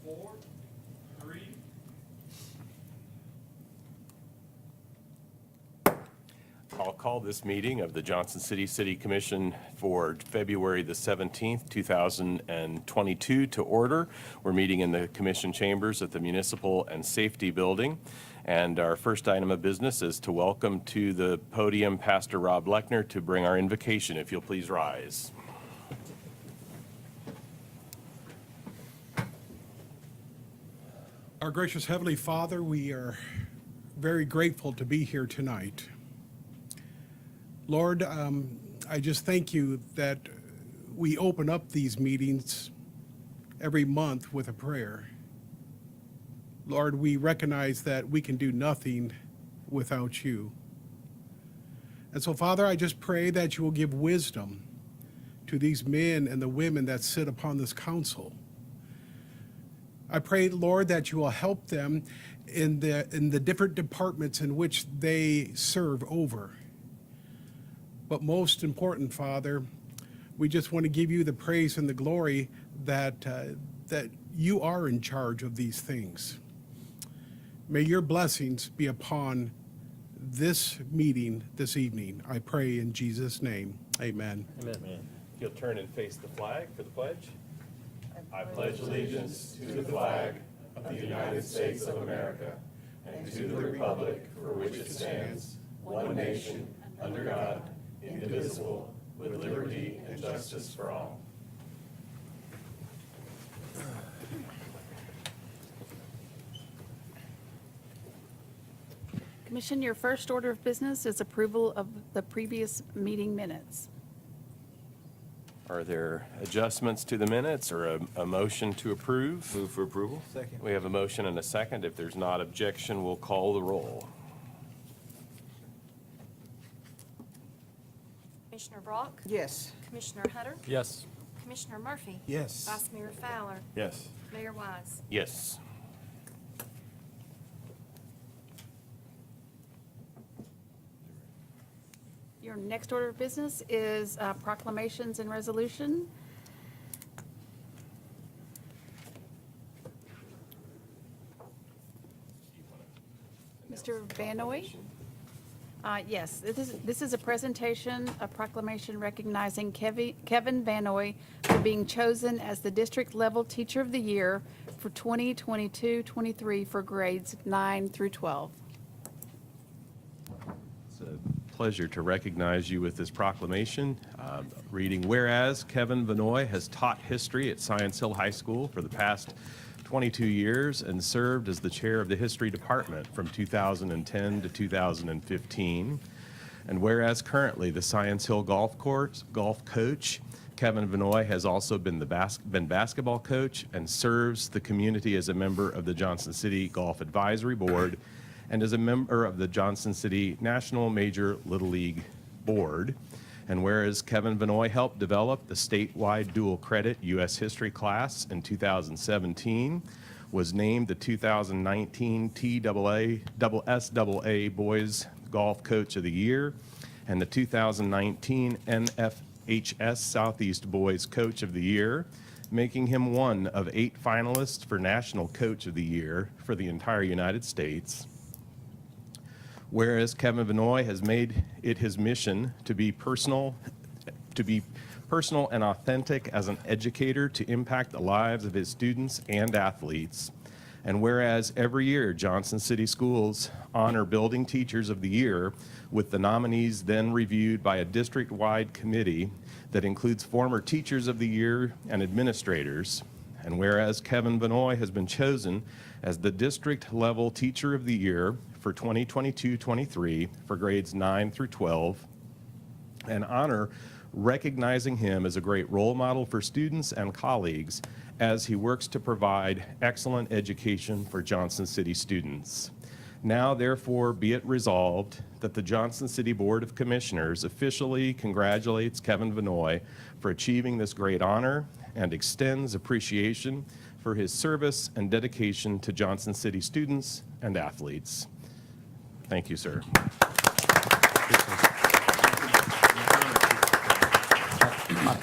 4, 3. I'll call this meeting of the Johnson City Commission for February the 17th, 2022 to order. We're meeting in the commission chambers at the Municipal and Safety Building. And our first item of business is to welcome to the podium Pastor Rob Lechner to bring our invocation. If you'll please rise. Our gracious Heavenly Father, we are very grateful to be here tonight. Lord, I just thank you that we open up these meetings every month with a prayer. Lord, we recognize that we can do nothing without you. And so, Father, I just pray that you will give wisdom to these men and the women that sit upon this council. I pray, Lord, that you will help them in the different departments in which they serve over. But most important, Father, we just want to give you the praise and the glory that you are in charge of these things. May your blessings be upon this meeting this evening. I pray in Jesus' name. Amen. Amen. If you'll turn and face the flag for the pledge. I pledge allegiance to the flag of the United States of America and to the republic for which it stands, one nation, under God, indivisible, with liberty and justice for all. Commission, your first order of business is approval of the previous meeting minutes. Are there adjustments to the minutes or a motion to approve? Move for approval. Second. We have a motion and a second. If there's not objection, we'll call the roll. Commissioner Brock? Yes. Commissioner Hunter? Yes. Commissioner Murphy? Yes. Vice Mayor Fowler? Yes. Mayor Wise? Yes. Your next order of business is proclamations and resolution. Mr. Vannoy? Yes, this is a presentation, a proclamation recognizing Kevin Vannoy for being chosen as the District Level Teacher of the Year for 2022-23 for grades 9 through 12. It's a pleasure to recognize you with this proclamation. Reading, whereas Kevin Vannoy has taught history at Science Hill High School for the past 22 years and served as the chair of the history department from 2010 to 2015. And whereas currently the Science Hill golf coach, Kevin Vannoy has also been basketball coach and serves the community as a member of the Johnson City Golf Advisory Board and as a member of the Johnson City National Major Little League Board. And whereas Kevin Vannoy helped develop the statewide dual credit U.S. history class in 2017, was named the 2019 SAA Boys Golf Coach of the Year, and the 2019 NFHS Southeast Boys Coach of the Year, making him one of 8 finalists for National Coach of the Year for the entire United States. Whereas Kevin Vannoy has made it his mission to be personal and authentic as an educator to impact the lives of his students and athletes. And whereas every year Johnson City Schools honor Building Teachers of the Year with the nominees then reviewed by a district-wide committee that includes former Teachers of the Year and administrators. And whereas Kevin Vannoy has been chosen as the district-level Teacher of the Year for 2022-23 for grades 9 through 12, an honor recognizing him as a great role model for students and colleagues as he works to provide excellent education for Johnson City students. Now, therefore, be it resolved that the Johnson City Board of Commissioners officially congratulates Kevin Vannoy for achieving this great honor and extends appreciation for his service and dedication to Johnson City students and athletes. Thank you, sir.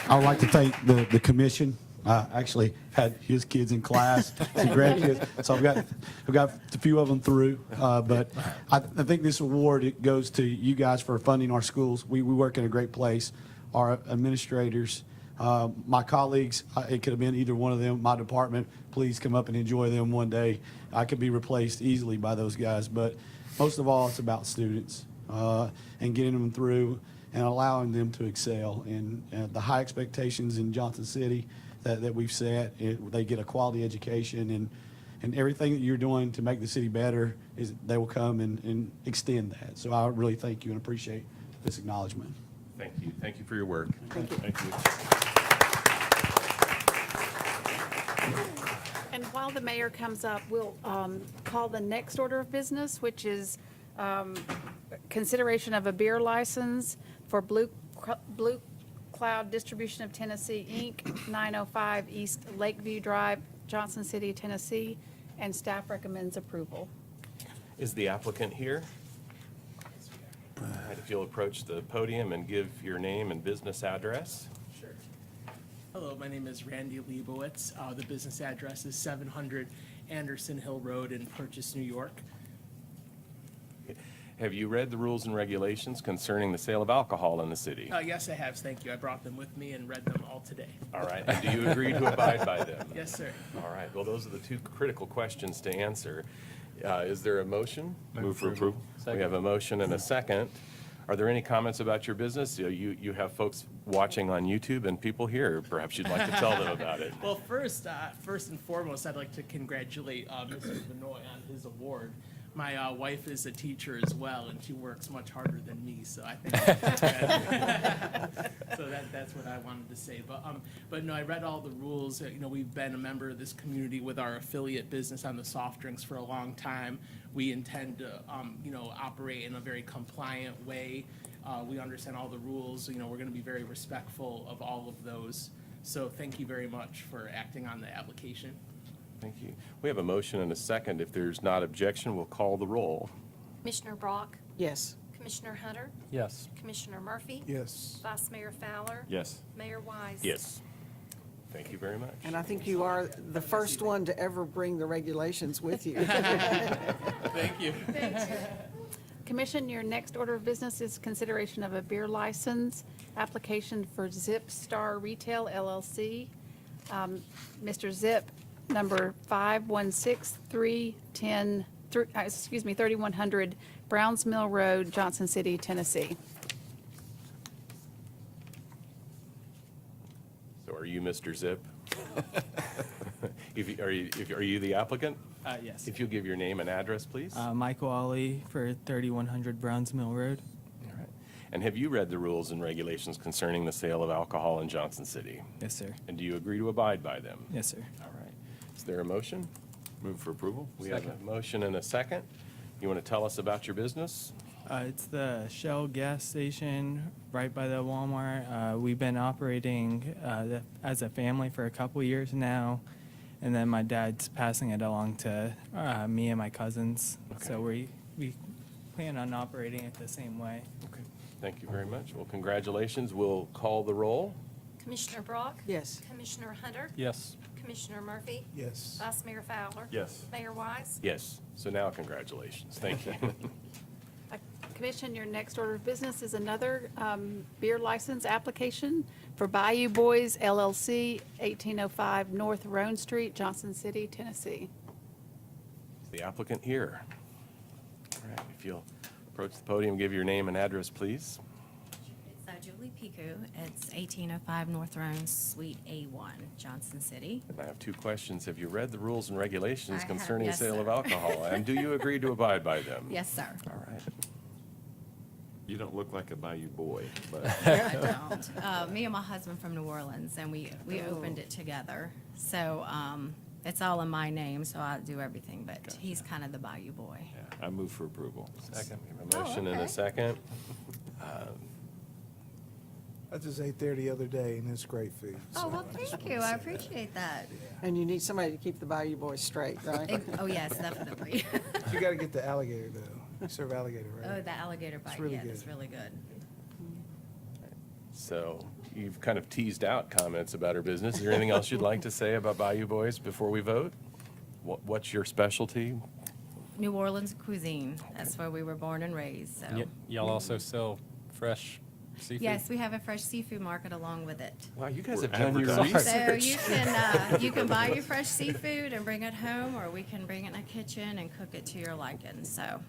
I would like to thank the commission I actually had his kids in class, some grandkids, so I've got a few of them through. But I think this award, it goes to you guys for funding our schools. We work in a great place. Our administrators, my colleagues, it could have been either one of them, my department. Please come up and enjoy them one day. I could be replaced easily by those guys, but most of all, it's about students and getting them through and allowing them to excel. And the high expectations in Johnson City that we've set, they get a quality education, and everything that you're doing to make the city better, is they will come and extend that. So I really thank you and appreciate this acknowledgement. Thank you. Thank you for your work. Thank you. Thank you. And while the mayor comes up, we'll call the next order of business, which is consideration of a beer license for Blue Cloud Distribution of Tennessee, Inc., 905 East Lakeview Drive, Johnson City, Tennessee, and staff recommends approval. Is the applicant here? All right, if you'll approach the podium and give your name and business address. Sure. Hello, my name is Randy Leibowitz. The business address is 700 Anderson Hill Road in Purchase, New York. Have you read the rules and regulations concerning the sale of alcohol in the city? Yes, I have, thank you. I brought them with me and read them all today. All right, and do you agree to abide by them? Yes, sir. All right, well, those are the two critical questions to answer. Is there a motion? Move for approval. We have a motion and a second. Are there any comments about your business? You have folks watching on YouTube and people here. Perhaps you'd like to tell them about it. Well, first and foremost, I'd like to congratulate Mr. Vannoy on his award. My wife is a teacher as well, and she works much harder than me, so I think so that's what I wanted to say. But no, I read all the rules. We've been a member of this community with our affiliate business on the soft drinks for a long time. We intend to operate in a very compliant way. We understand all the rules. We're going to be very respectful of all of those. So thank you very much for acting on the application. Thank you. We have a motion and a second. If there's not objection, we'll call the roll. Commissioner Brock, Yes. Commissioner Hunter, Yes. Commissioner Murphy, Yes. Vice Mayor Fowler, Yes. Mayor Wise. Yes. Thank you very much. And I think you are the first one to ever bring the regulations with you. Thank you. Commission, your next order of business is consideration of a beer license application for Zip Star Retail LLC. Mr. Zip, number 3100 Browns Mill Road, Johnson City, Tennessee. So are you Mr. Zip? Are you the applicant? Yes. If you'll give your name and address, please. Michael Ollie for 3100 Browns Mill Road. All right. And have you read the rules and regulations concerning the sale of alcohol in Johnson City? Yes, sir. And do you agree to abide by them? Yes, sir. All right. Is there a motion? Move for approval? We have a motion and a second. You want to tell us about your business? It's the Shell gas station right by the Walmart. We've been operating as a family for a couple years now, and then my dad's passing it along to me and my cousins. Okay. So we plan on operating it the same way. Okay. Thank you very much. Well, congratulations. We'll call the roll. Commissioner Brock, Yes. Commissioner Hunter, Yes. Commissioner Murphy, Yes. Vice Mayor Fowler. Yes. Mayor Wise. Yes. So now congratulations. Thank you. Commission, your next order of business is another beer license application for Bayou Boys LLC, 1805 North Roan Street, Johnson City, Tennessee. Is the applicant here? All right. If you'll approach the podium, give your name and address, please. It's Julie Piku. It's 1805 North Roan, Suite A1, Johnson City. And I have two questions. Have you read the ruals and regulations I have, concerning the yes, sale of sir. alcohol? And do you agree to abide by them? Yes, sir. All right. You don't look like a Bayou boy, but I don't. Me and my husband from New Orleans, and we opened it together. So it's all in my name, so I do everything, but he's kind of the Bayou boy. I move for approval. Second. We have a motion and okay. a second. I just ate there the other day, and it's great food. Oh, well, thank you. I appreciate that. And you need somebody to keep the Bayou Boys straight, right? Oh, yes, definitely. You got to get the alligator, though. You serve alligator, right? Oh, the alligator bite, really yeah, good. that's really good. So you've kind of teased out comments about our business. Is there anything else you'd like to say about Bayou Boys before we vote? What's your specialty? New Orleans cuisine. That's where we were born and raised, so. Y'all also sell fresh seafood? Yes, we have a fresh seafood market along with it. Wow, you guys We're have done your advertising. So research. you can buy your fresh seafood and bring it home, or we can bring it in a kitchen and cook it to your liking, so.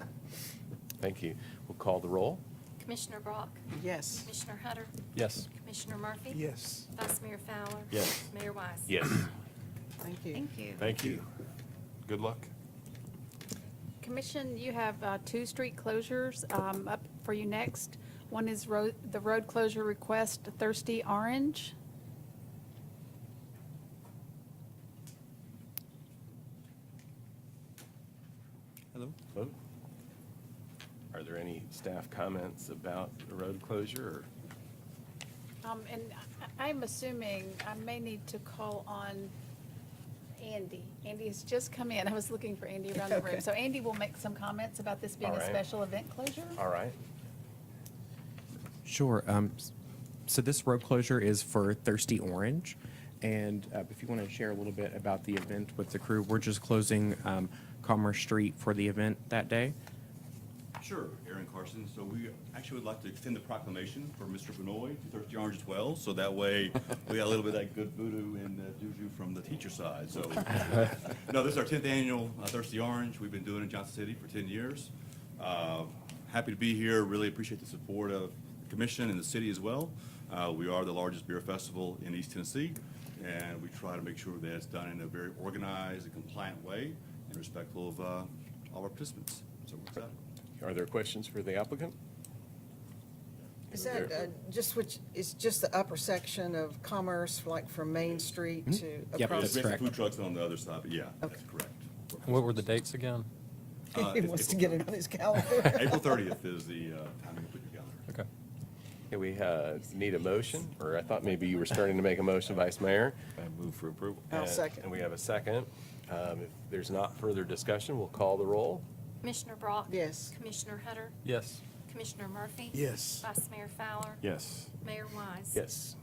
Thank you. We'll call the roll. Commissioner Brock, Yes. Commissioner Hunter, Yes. Commissioner Murphy. Yes. Vice Mayor Fowler. Yes. Mayor Wise. Yes. Thank you. Thank you. Thank you. Good luck. Commission, you have two street closures up for you next. One is the road closure request, Thirsty Orange. Hello? Vote. Are there any staff comments about the road closure? And I'm assuming I may need to call on Andy. Andy has just come in. I was looking for Andy around the room. So Andy will make some comments about this being All a right. special event closure. All right. Sure. So this road closure is for Thirsty Orange. And if you want to share a little bit about the event with the crew, we're just closing Commerce Street for the event that day. Sure, Aaron Carson. So we actually would like to extend the proclamation for Mr. Vannoy to Thirsty Orange as well. So that way we got a little bit of that good voodoo and juju from the teacher side. So no, this is our 10th annual Thirsty Orange. We've been doing it in Johnson City for 10 years. Happy to be here. Really appreciate the support of the commission and the city as well. We are the largest beer festival in East Tennessee, and we try to make sure that it's done in a very organized and compliant way and respectful of all our participants. So we're excited. Are there questions for the applicant? Is that it's just the upper section of Commerce, like from Main Street to Yep, across? that's We have correct. food trucks on the other side, but yeah, that's Okay. correct. What were the dates again? He wants to get it on his calendar. April 30th is the time to put your calendar. Okay. Okay, we need a motion, or I thought maybe you were starting to make a motion, Vice Mayor. I move for approval. I'll And- second. And we have a second. If there's not further discussion, we'll call the roll. Commissioner Brock. Yes. Commissioner Hunter, Yes. Commissioner Murphy. Yes. Vice Mayor Fowler. Yes. Mayor Wise. Yes.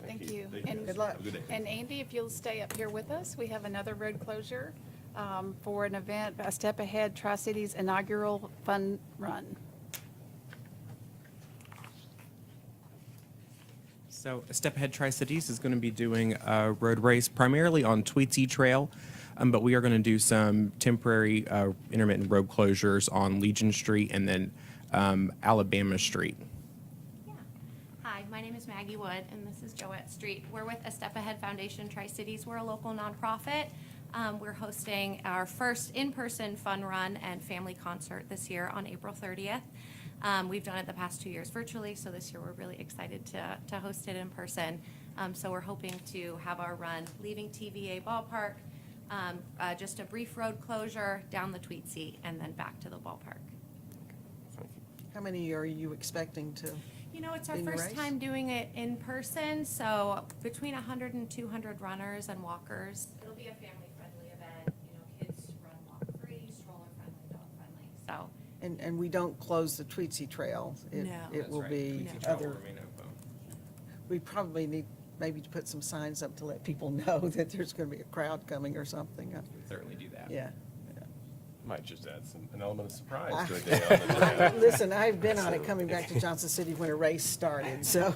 Thank you. Thank you. And- Good luck. Have a good day. And Andy, if you'll stay up here with us, we have another road closure for an event, A Step Ahead Tri-Cities Inaugural Fun Run. So Step Ahead Tri-Cities is going to be doing a road race primarily on Tweetsy Trail, but we are going to do some temporary intermittent road closures on Legion Street and then Alabama Street. Hi, my name is Maggie Wood, and this is Joette Street. We're with A Step Ahead Foundation Tri-Cities. We're a local nonprofit. We're hosting our first in-person fun run and family concert this year on April 30th. We've done it the past 2 years virtually, so this year we're really excited to host it in person. So we're hoping to have our run leaving TVA Ballpark, just a brief road closure down the Tweetsy, and then back to the ballpark. How many are you expecting to? You know, it's our In the first race? time doing it in person, so between 100 and 200 runners and walkers. It'll be a family-friendly event, you know, kids run walk-free, stroller-friendly, dog-friendly, so. And we don't close the Tweetsy Trail. No. It will be other, we probably need maybe to put some signs up to let people know that there's going to be a crowd coming or something. Certainly do that. Yeah. Might just add an element of surprise to a day on the trail. Listen, I've been on it coming back to Johnson City when a race started, so,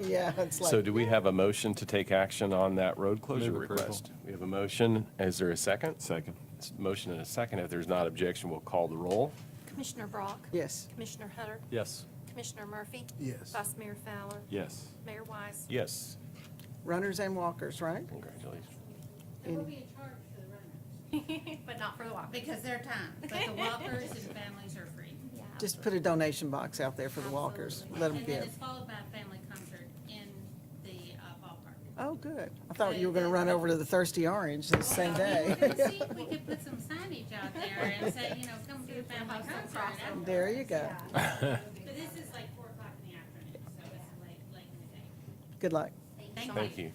yeah, it's like. So do we have a motion to take action on that road closure Move approval. request? We have a motion. Is there a second? Second. Motion and a second. If there's not objection, we'll call the roll. Commissioner Brock. Yes. Commissioner Hunter, Yes. Commissioner Murphy. Yes. Vice Mayor Fowler. Yes. Mayor Wise. Yes. Runners and walkers, right? Congratulations. There will be a charge for the runners. But not for the walkers. Because they're timed, but the walkers and families are free. Yeah. Just put a donation box out there for the walkers. Let them And then give. it's followed by a family concert in the ballpark. Oh, good. I thought you were going to run over to the Thirsty Orange the same day. See, we could put some signage out there and say, you know, come to the family concert. There you go. But this is like 4 o'clock in the afternoon, so it's late in the day. Good luck. Thank you.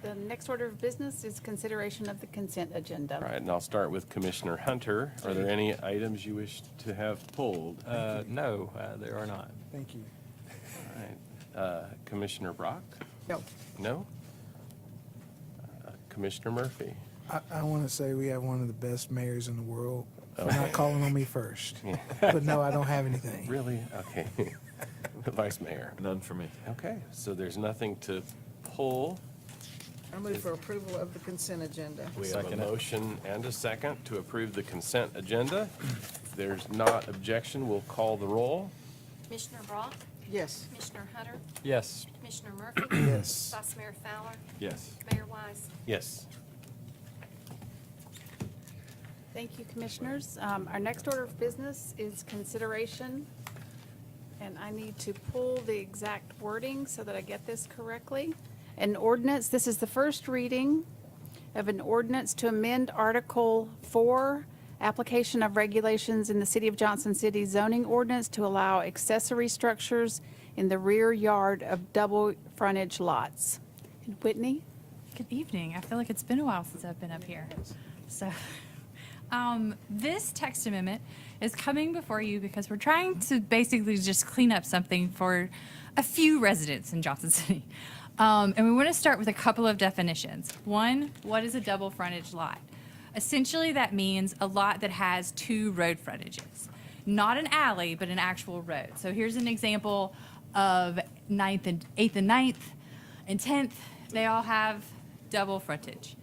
The next order of business is consideration of the consent agenda. All right, and I'll start with Commissioner Hunter. Are there any items you wish to have pulled? No, there are not. Thank you. Commissioner Brock? No. No? Commissioner Murphy? I want to say we have one of the best mayors in the world for Okay. not calling on me first. Yeah. But no, I don't have anything. Really? Okay. The Vice Mayor? None for me. Okay, so there's nothing to pull. I move for approval of the consent agenda. We have a Second it. motion and a second to approve the consent agenda. If there's not objection, we'll call the roll. Commissioner Brock? Yes. Commissioner Hunter? Yes. Commissioner Murphy? Yes. Vice Mayor Fowler? Yes. Mayor Wise? Yes. Thank you, Commissioners. Our next order of business is consideration, and I need to pull the exact wording so that I get this correctly. An ordinance, this is the first reading of an ordinance to amend Article 4, application of regulations in the City of Johnson City zoning ordinance to allow accessory structures in the rear yard of double frontage lots. And Whitney? Good evening. I feel like it's been a while since I've been up here. So, this text amendment is coming before you because we're trying to basically just clean up something for a few residents in Johnson City. And we want to start with a couple of definitions. One, what is a double frontage lot? Essentially, that means a lot that has two road frontages. Not an alley, but an actual road. So here's an example of 8th and 9th and 10th. They all have double frontage.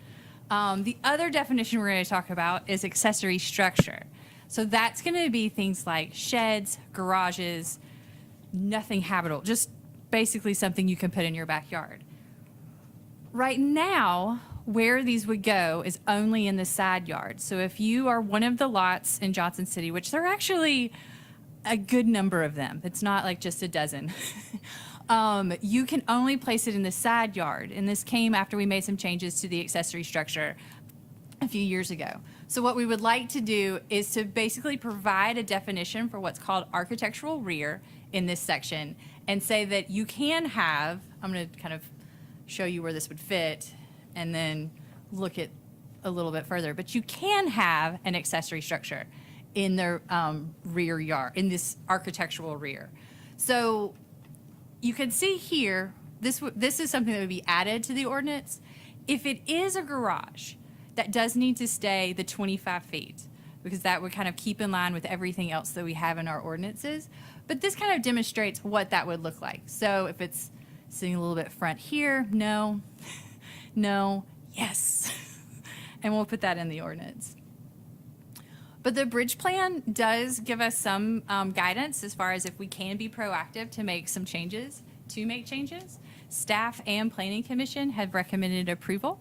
The other definition we're going to talk about is accessory structure. So that's going to be things like sheds, garages, nothing habitable, just basically something you can put in your backyard. Right now, where these would go is only in the side yard. So if you are one of the lots in Johnson City, which there are actually a good number of them, it's not like just a dozen, you can only place it in the side yard. And this came after we made some changes to the accessory structure a few years ago. So what we would like to do is to basically provide a definition for what's called architectural rear in this section and say that you can have, I'm going to kind of show you where this would fit and then look at a little bit further, but you can have an accessory structure in the rear yard, in this architectural rear. So you can see here, this is something that would be added to the ordinance. If it is a garage, that does need to stay the 25 feet because that would kind of keep in line with everything else that we have in our ordinances. But this kind of demonstrates what that would look like. So if it's sitting a little bit front here, no, no, yes. And we'll put that in the ordinance. But the bridge plan does give us some guidance as far as if we can be proactive to make some changes, Staff and Planning Commission have recommended approval,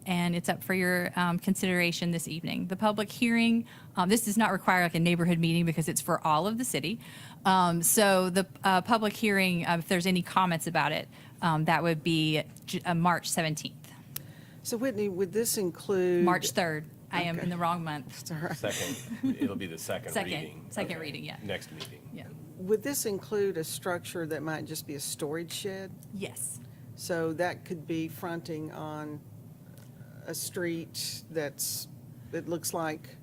and it's up for your consideration this evening. The public hearing, this does not require like a neighborhood meeting because it's for all of the city. So the public hearing, if there's any comments about it, that would be March 17th. So Whitney, would this include? March 3rd. I am Okay. in the wrong month. Second, it'll be the second reading. Second Okay. reading, yeah. Next meeting. Yeah. Would this include a structure that might just be a storage shed? Yes. So that could be fronting on a street it looks like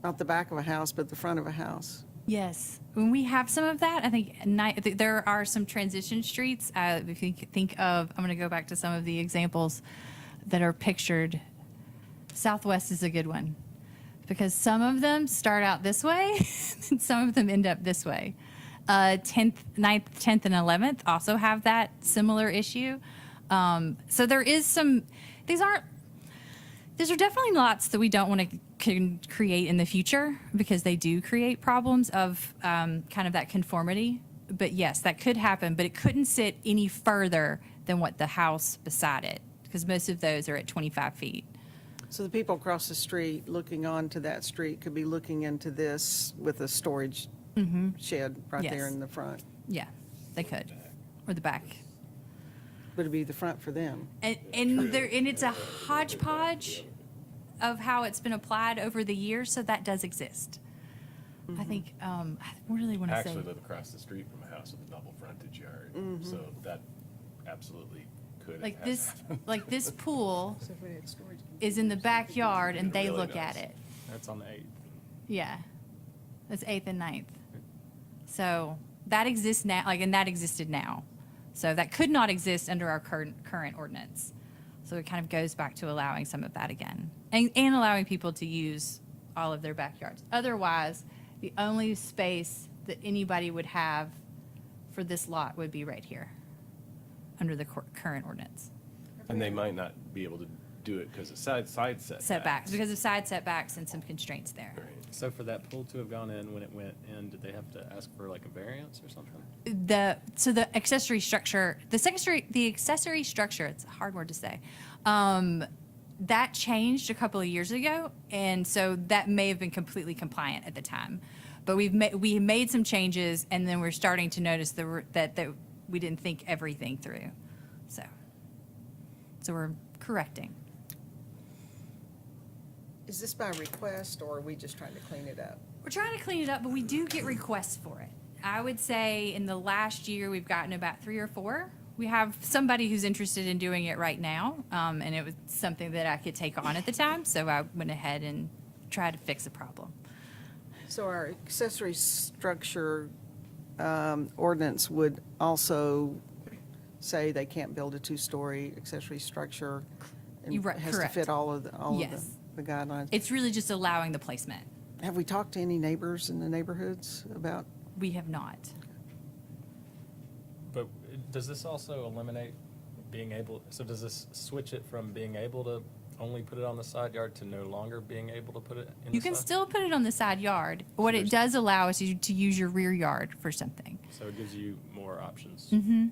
not the back of a house, but the front of a house. Yes. When we have some of that, I think there are some transition streets. If you think of, I'm going to go back to some of the examples that are pictured. Southwest is a good one because some of them start out this way and some of them end up this way. 10th, 9th, 10th, and 11th also have that similar issue. So there is some, these are definitely lots that we don't want to create in the future because they do create problems of kind of that conformity. But yes, that could happen, but it couldn't sit any further than what the house beside it because most of those are at 25 feet. So the people across the street looking onto that street could be looking into this with a storage shed right there Yes. in the front. Yeah, they could. Or the back. But it'd be the front for them. And it's a hodgepodge of how it's been applied over the years, so that does exist. I think, I really want I to say. actually live across the street from a house with a double frontage yard, so that absolutely could. Like has happened. like this pool So if we had storage. is in the backyard and It they really look does. at it. That's on the 8th. Yeah. That's 8th and 9th. So that exists now, and that existed now. So that could not exist under our current ordinance. So it kind of goes back to allowing some of that again, and allowing people to use all of their backyards. Otherwise, the only space that anybody would have for this lot would be right here, under the current ordinance. And they might not be able to do it because of side Setbacks, because of side setbacks and some constraints there. Right. So for that pool to have gone in when it went in, did they have to ask for like a variance or something? So the accessory structure, the accessory structure, it's a hard word to say, that changed a couple of years ago, and so that may have been completely compliant at the time. But we made some changes, and then we're starting to notice that we didn't think everything through. So we're correcting. Is this by request, or are we just trying to clean it up? We're trying to clean it up, but we do get requests for it. I would say in the last year, we've gotten about 3 or 4. We have somebody who's interested in doing it right now, and it was something that I could take on at the time, so I went ahead and tried to fix the problem. So our accessory structure ordinance would also say they can't build a 2-story accessory structure. And You're right, has to correct. fit all of Yes. the guidelines. It's really just allowing the placement. Have we talked to any neighbors in the neighborhoods about? We have not. But does this also eliminate being able, so does this switch it from being able to only put it on the side yard to no longer being able to put it in the You can side? still put it on the side yard. What it does allow is you to use your rear yard for something. So it gives you more options Mm-hmm.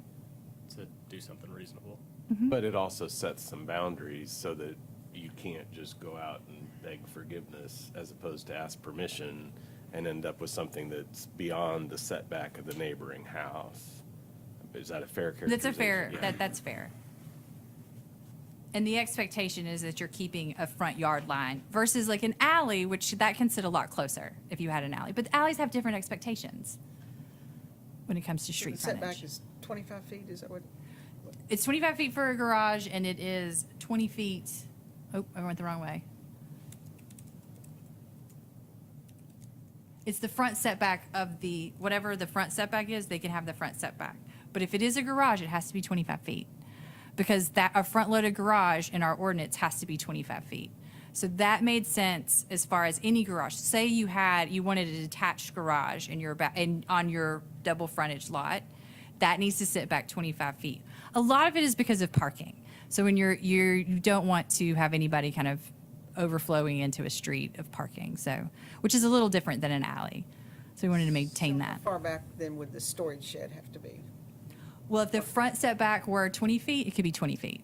to do something reasonable. But it also sets some boundaries so that you can't just go out and beg forgiveness as opposed to ask permission and end up with something that's beyond the setback of the neighboring house. Is that a fair characterization? That's a fair, Yeah. that's fair. And the expectation is that you're keeping a front yard line versus like an alley, which that can sit a lot closer if you had an alley. But alleys have different expectations when it comes to street The setback frontage. is 25 feet, is that what? It's 25 feet for a garage, and it is 20 feet. Oh, I went the wrong way. It's the front setback of the, whatever the front setback is, they can have the front setback. But if it is a garage, it has to be 25 feet. Because a front-loaded garage in our ordinance has to be 25 feet. So that made sense as far as any garage. Say you wanted a detached garage on your double frontage lot, that needs to sit back 25 feet. A lot of it is because of parking. So when you don't want to have anybody kind of overflowing into a street of parking, so, which is a little different than an alley. So we wanted to maintain How that. far back then would the storage shed have to be? Well, if the front setback were 20 feet, it could be 20 feet.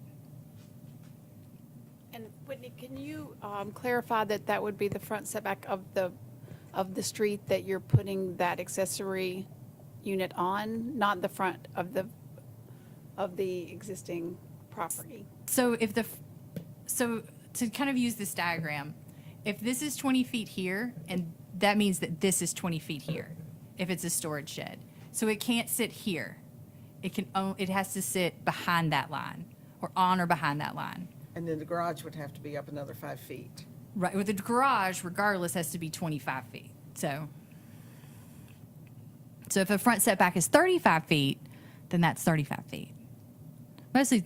And Whitney, can you clarify that would be the front setback of the street that you're putting that accessory unit on, not the front of the existing property? So so to kind of use this diagram, if this is 20 feet here, and that means that this is 20 feet here, if it's a storage shed. So it can't sit here. It has to sit behind that line, or on or behind that line. And then the garage would have to be up another 5 feet. Right, with the garage, regardless, has to be 25 feet. So if a front setback is 35 feet, then that's 35 feet. Mostly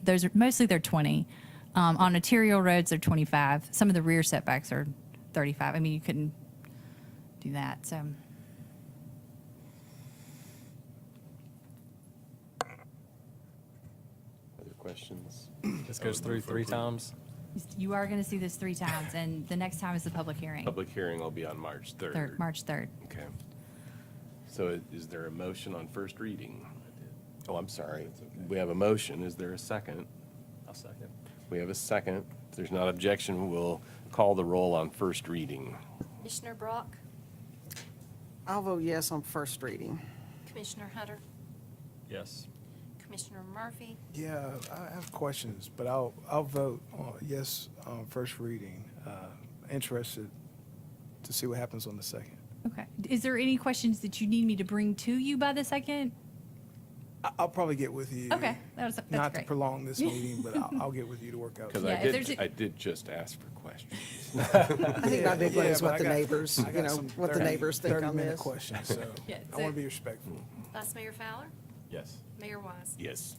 they're 20. On arterial roads, they're 25. Some of the rear setbacks are 35. I mean, you couldn't do that, so. Other questions? This goes through 3 times. You are going to see this 3 times, and the next time is the public hearing. Public hearing will be on March 3rd. March 3rd. Okay. So is there a motion on first reading? Oh, I'm sorry. We have a motion. Is there a second? I'll second. We have a second. If there's not objection, we'll call the roll on first reading. Commissioner Brock, I'll vote yes on first reading. Commissioner Hunter, Yes. Commissioner Murphy, Yeah, I have questions, but I'll vote yes on first reading. Interested to see what happens on the second. Okay. Is there any questions that you need me to bring to you by the second? I'll probably get with you. Okay, that's Not to great. prolong this meeting, but I'll get with you to work out. Because Yeah, if there's I did just ask for questions. I think my big one is but what the neighbors, I got some what the neighbors think on 30-minute this. questions, so Yeah, I want to be respectful. Vice Mayor Fowler, Yes. Mayor Wise. Yes.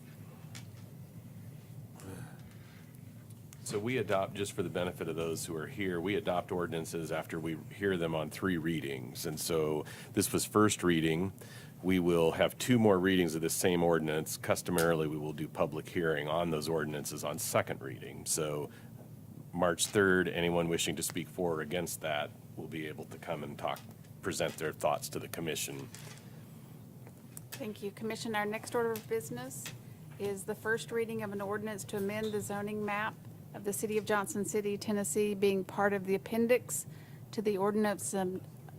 So we adopt, just for the benefit of those who are here, we adopt ordinances after we hear them on 3 readings. And so this was first reading. We will have 2 more readings of this same ordinance. Customarily, we will do public hearing on those ordinances on second reading. So March 3rd, anyone wishing to speak for or against that will be able to come and present their thoughts to the commission. Thank you. Commission, our next order of business is the first reading of an ordinance to amend the zoning map of the City of Johnson City, Tennessee, being part of the appendix to the ordinance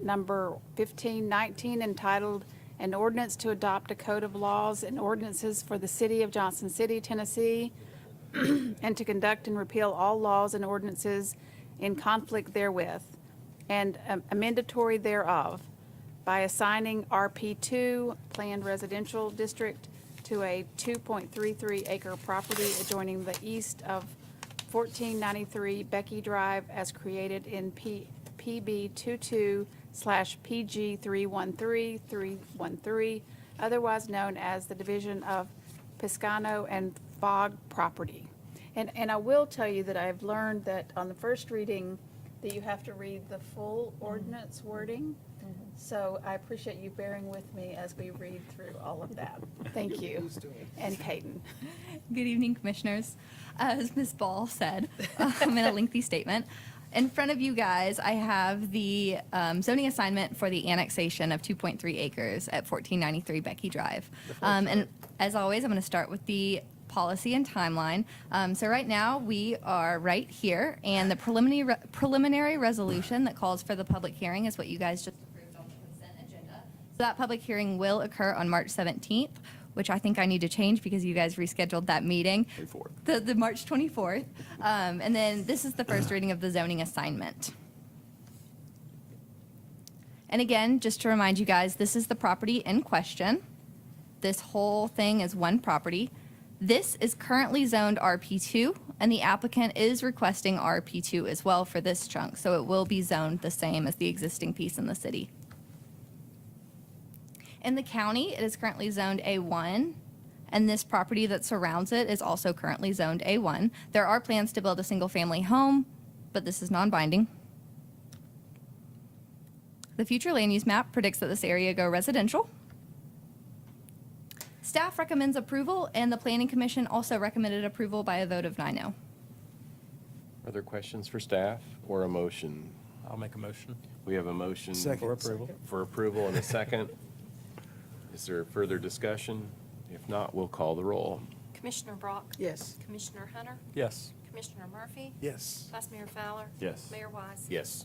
number 1519 entitled An Ordinance to Adopt a Code of Laws and Ordinances for the City of Johnson City, Tennessee, and to conduct and repeal all laws and ordinances in conflict therewith, and amendatory thereof, by assigning RP2 Planned Residential District to a 2.33 acre property adjoining the east of 1493 Becky Drive as created in PB 22/PG 313, otherwise known as the Division of Piscano and Fogg property. And I will tell you that I've learned that on the first reading, that you have to read the full ordinance wording. So I appreciate you bearing with me as we read through all of that. Thank you. And Caden. Good evening, Commissioners. As Ms. Ball said, I'm in a lengthy statement. In front of you guys, I have the zoning assignment for the annexation of 2.3 acres at 1493 Becky Drive. And as always, I'm going to start with the policy and timeline. So right now, we are right here, and the preliminary resolution that calls for the public hearing is what you guys just approved on the consent agenda. So that public hearing will occur on March 17th, which I think I need to change because you guys rescheduled that meeting. The March 24th. And then this is the first reading of the zoning assignment. And again, just to remind you guys, this is the property in question. This whole thing is one property. This is currently zoned RP2, and the applicant is requesting RP2 as well for this chunk, so it will be zoned the same as the existing piece in the city. In the county, it is currently zoned A1, and this property that surrounds it is also currently zoned A1. There are plans to build a single-family home, but this is non-binding. The future land use map predicts that this area go residential. Staff recommends approval, and the Planning Commission also recommended approval by a vote of 9-0. Are there questions for staff or a motion? I'll make a motion. We have a motion For approval. for approval and a second. Is there further discussion? If not, we'll call the roll. Commissioner Brock? Yes. Commissioner Hunter? Yes. Commissioner Murphy? Yes. Vice Mayor Fowler? Yes. Mayor Wise? Yes.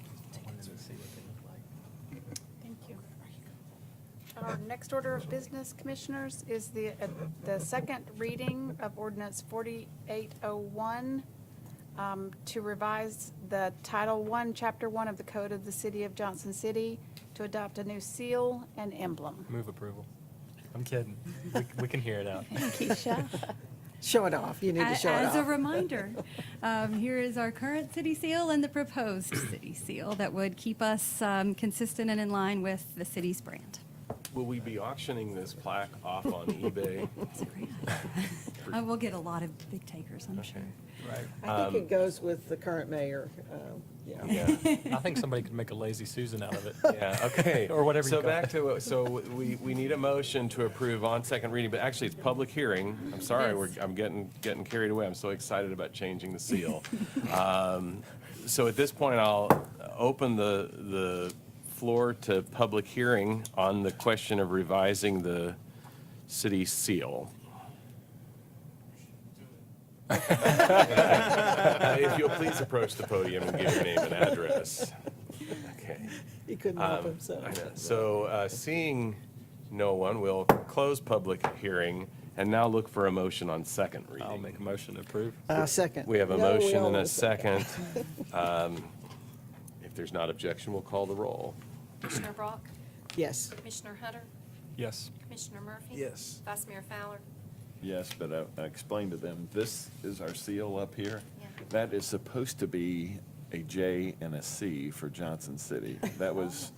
Thank you. Our next order of business, Commissioners, is the second reading of ordinance 4801 to revise the Title I, Chapter 1 of the Code of the City of Johnson City to adopt a new seal and emblem. Move approval. I'm kidding. We can hear it out. Keisha? Show it off. You need to show it off. As a reminder, here is our current city seal and the proposed city seal that would keep us consistent and in line with the city's brand. Will we be auctioning this plaque off on eBay? That's a great idea. I will get a lot of big takers, I'm sure. Right. I think it goes with the current mayor. Yeah. Yeah. I think somebody could make a lazy Susan out of it. Yeah, okay. Or whatever you So call back it. to, so we need a motion to approve on second reading, but actually it's public hearing. I'm sorry, Yes. I'm getting carried away. I'm so excited about changing the seal. So at this point, I'll open the floor to public hearing on the question of revising the city seal. If you'll please approach the podium and give your name and address. Okay. He couldn't help himself. I know. So seeing no one, we'll close public hearing and now look for a motion on second reading. I'll make a motion to approve. Second. We have a No, we motion and a almost- second. If there's not objection, we'll call the roll. Commissioner Brock? Yes. Commissioner Hunter? Yes. Commissioner Murphy? Yes. Vice Mayor Fowler? Yes, but I explained to them, this is our seal up here. Yeah. That is supposed to be a J and a C for Johnson City. That was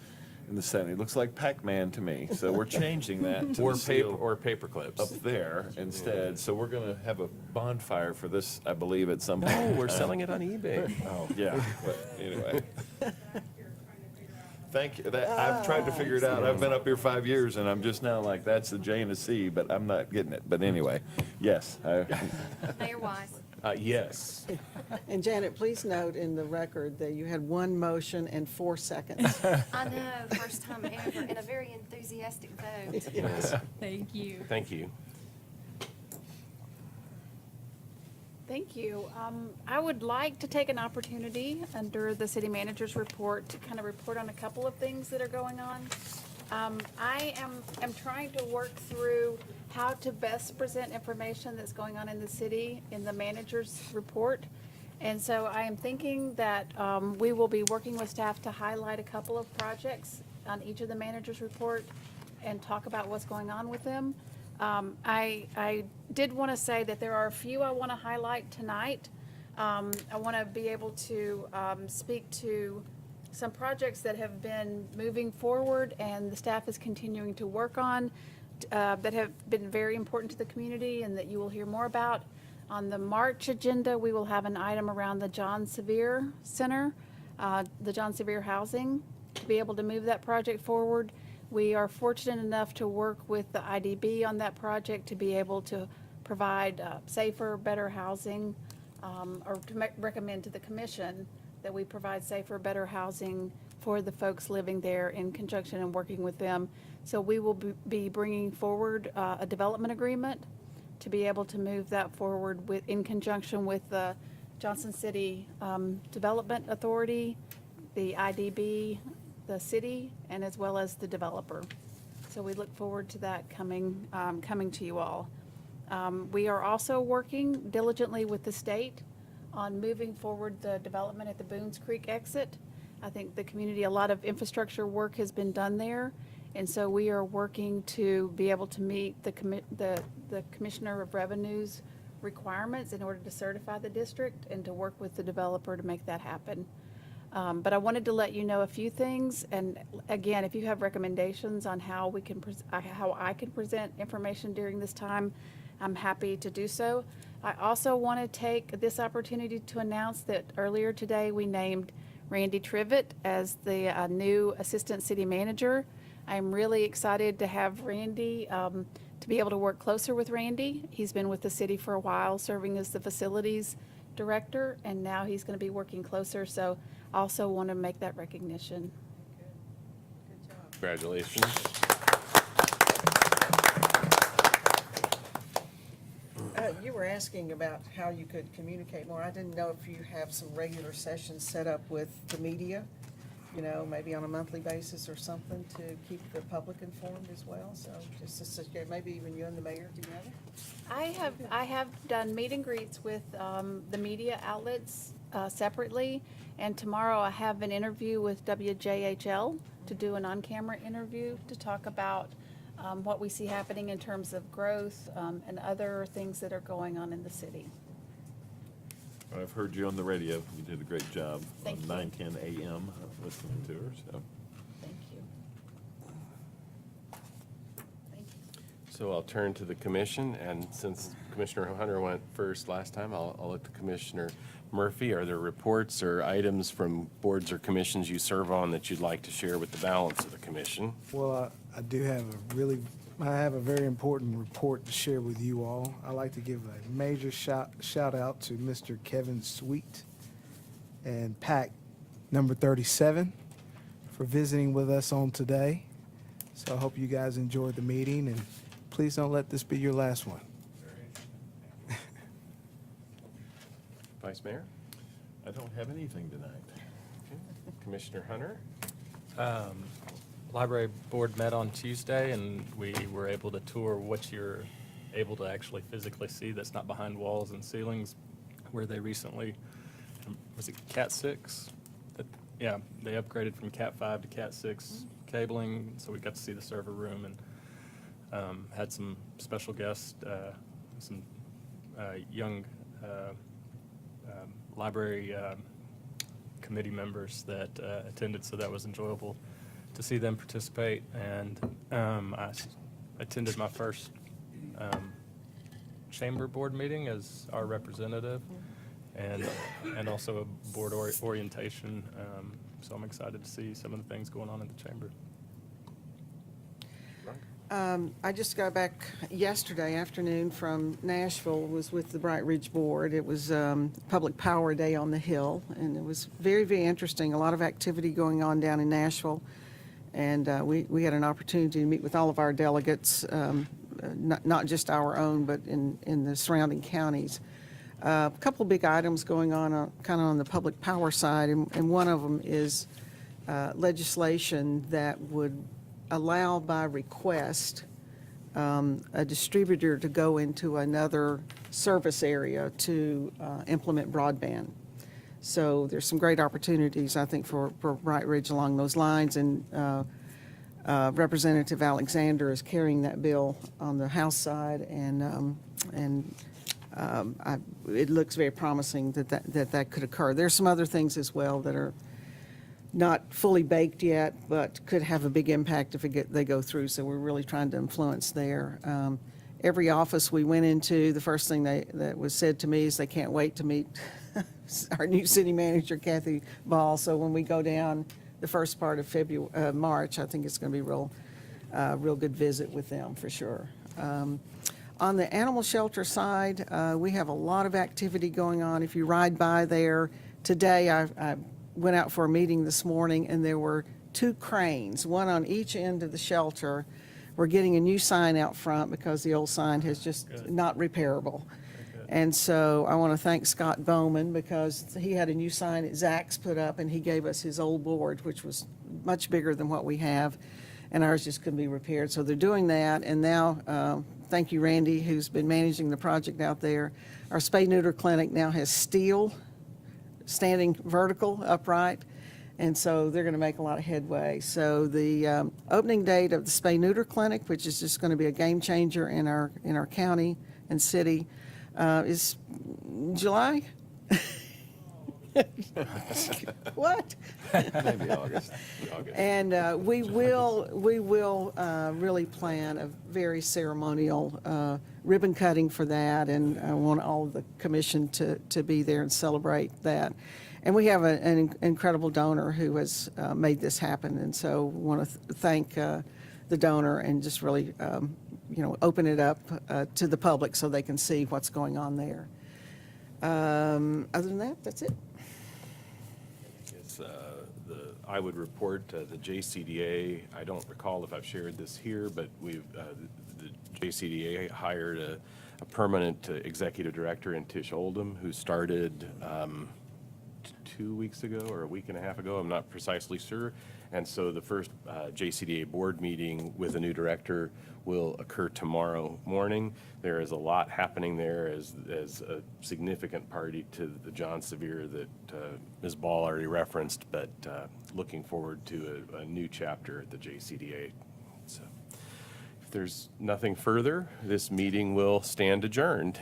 in the center. It looks like Pac-Man to me, so we're changing that to the seal Or paper clips. up there instead. So we're gonna have a bonfire for this, I believe, at some point. Oh, we're selling it on eBay. Oh, yeah, but anyway. Thank you. I've tried to figure it out. I've been up here 5 years, and I'm just now like, that's a J and a C, but I'm not getting it. But anyway, yes. Mayor Wise. Yes. And Janet, please note in the record that you had 1 motion and 4 seconds. I know, first time ever, and a very enthusiastic vote. Thank you. Thank you. Thank you. I would like to take an opportunity under the city manager's report to kind of report on a couple of things that are going on. I am trying to work through how to best present information that's going on in the city in the manager's report. And so I am thinking that we will be working with staff to highlight a couple of projects on each of the manager's report and talk about what's going on with them. I did want to say that there are a few I want to highlight tonight. I want to be able to speak to some projects that have been moving forward and the staff is continuing to work on that have been very important to the community and that you will hear more about. On the March agenda, we will have an item around the John Sevier Center, the John Sevier Housing, to be able to move that project forward. We are fortunate enough to work with the IDB on that project to be able to provide safer, better housing, or to recommend to the commission that we provide safer, better housing for the folks living there in conjunction and working with them. So we will be bringing forward a development agreement to be able to move that forward in conjunction with the Johnson City Development Authority, the IDB, the city, and as well as the developer. So we look forward to that coming to you all. We are also working diligently with the state on moving forward the development at the Boones Creek exit. I think the community, a lot of infrastructure work has been done there, and so we are working to be able to meet the Commissioner of Revenue's requirements in order to certify the district and to work with the developer to make that happen. But I wanted to let you know a few things, and again, if you have recommendations on how we can, how I can present information during this time, I'm happy to do so. I also want to take this opportunity to announce that earlier today we named Randy Trivet as the new Assistant City Manager. I'm really excited to have Randy, to be able to work closer with Randy. He's been with the city for a while, serving as the Facilities Director, and now he's going to be working closer, so I also want to make that recognition. Congratulations. You were asking about how you could communicate more. I didn't know if you have some regular sessions set up with the media, you know, maybe on a monthly basis or something to keep the public informed as well. So just to suggest, maybe even you and the mayor together. I have done meet and greets with the media outlets separately, and tomorrow I have an interview with WJHL to do an on-camera interview to talk about what we see happening in terms of growth and other things that are going on in the city. I've heard you on the radio. You did a great job Thank on you. 9:10 a.m. Listening to her, so. Thank you. Thank you. So I'll turn to the commission, and since Commissioner Hunter went first last time, I'll look to Commissioner Murphy. Are there reports or items from boards or commissions you serve on that you'd like to share with the balance of the commission? Well, I do have I have a very important report to share with you all. I'd like to give a major shout out to Mr. Kevin Sweet and PAC number 37 for visiting with us on today. So I hope you guys enjoyed the meeting, and please don't let this be your last one. Vice Mayor? I don't have anything tonight. Commissioner Hunter? Library board met on Tuesday, and we were able to tour what you're able to actually physically see that's not behind walls and ceilings, where they recently, was it Cat 6? Yeah, they upgraded from Cat 5 to Cat 6 cabling, so we got to see the server room and had some special guests, some young library committee members that attended, so that was enjoyable to see them participate, and attended my first chamber board meeting as our representative, and also a board orientation. So I'm excited to see some of the things going on in the chamber. I just got back yesterday afternoon from Nashville, was with the Bright Ridge Board. It was Public Power Day on the Hill, and it was very, very interesting. A lot of activity going on down in Nashville, and we had an opportunity to meet with all of our delegates, not just our own, but in the surrounding counties. A couple of big items going on kind of on the public power side, and one of them is legislation that would allow by request a distributor to go into another service area to implement broadband. So there's some great opportunities, I think, for Bright Ridge along those lines, and Representative Alexander is carrying that bill on the House side, and it looks very promising that could occur. There's some other things as well that are not fully baked yet, but could have a big impact if they go through, so we're really trying to influence there. Every office we went into, the first thing that was said to me is they can't wait to meet our new city manager, Kathy Ball, so when we go down the first part of March, I think it's going to be real good visit with them for sure. On the animal shelter side, we have a lot of activity going on. If you ride by there today, I went out for a meeting this morning, and there were 2 cranes, one on each end of the shelter. We're getting a new sign out front because the old sign has just not repairable. And so I want to thank Scott Bowman, because he had a new sign that Zach's put up, and he gave us his old board, which was much bigger than what we have, and ours just couldn't be repaired. So they're doing that, and now, thank you, Randy, who's been managing the project out there. Our spay-neuter clinic now has steel, standing vertical, upright, and so they're going to make a lot of headway. So the opening date of the spay-neuter clinic, which is just going to be a game changer in our county and city, is July. What? Maybe August. And we will really plan a very ceremonial ribbon cutting for that, and I want all of the commission to be there and celebrate that. And we have an incredible donor who has made this happen, and so want to thank the donor and just really open it up to the public so they can see what's going on there. Other than that, that's it. I would report the JCDA. I don't recall if I've shared this here, but the JCDA hired a permanent executive director in Tish Oldham, who started 2 weeks ago or a week and a half ago. I'm not precisely sure. And so the first JCDA board meeting with a new director will occur tomorrow morning. There is a lot happening there as a significant party to the John Sevier that Ms. Ball already referenced, but looking forward to a new chapter at the JCDA. So if there's nothing further, this meeting will stand adjourned.